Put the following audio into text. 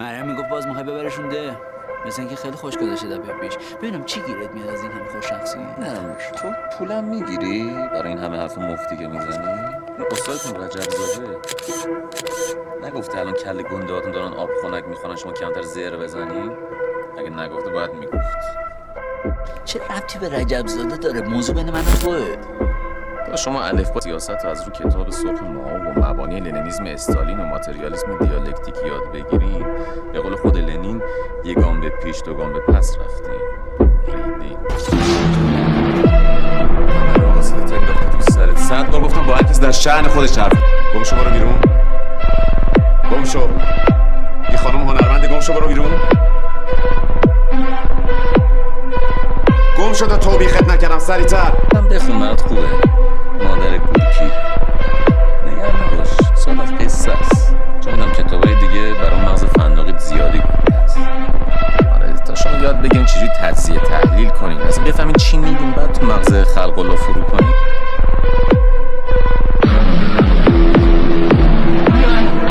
مریم میگفت باز میخوای ببرشون ده. مثلا اینکه خیلی خوش گذشته دفعه پیش. ببینم چی گیرت میاد از این همه خوش شخصی؟ نه تو پولم میگیری برای این همه حرف مفتی که میزنی؟ استادتون رجب زاده نگفته الان کله گندهاتون دارن آب خنک میخوانن شما کمتر زر بزنی؟ اگه نگفته باید میگفت. چه ربطی به رجب زاده داره؟ موضوع بین من و توه. تا شما الفبا سیاست رو از رو کتاب سرخ مائو و مبانی لنینیسم استالین و ماتریالیسم دیالکتیک یاد بگیرین، به قول خود لنین یه گام به پیش دو گام به پس رفتین. ریدین. واسه تنداختی تو سرت. 100 بار گفتم با هر کس در شأن خودش حرف. گم شو برو بیرون. گم شو. این خانم هنرمنده، گم شو برو بیرون. گم شو تا توبیخت نکردم سریعتر. هم بخون برات خوبه. مادر گورکی. نگران نباش. صادق قصه است. چون میدونم کتابای دیگه برای مغز فندقیت زیادی گفته است. آره تا شما یاد بگیرین چجوری تجزیه تحلیل کنین. اصلا بفهمین چی میگین بعد تو مغز خلق الله فرو کنین.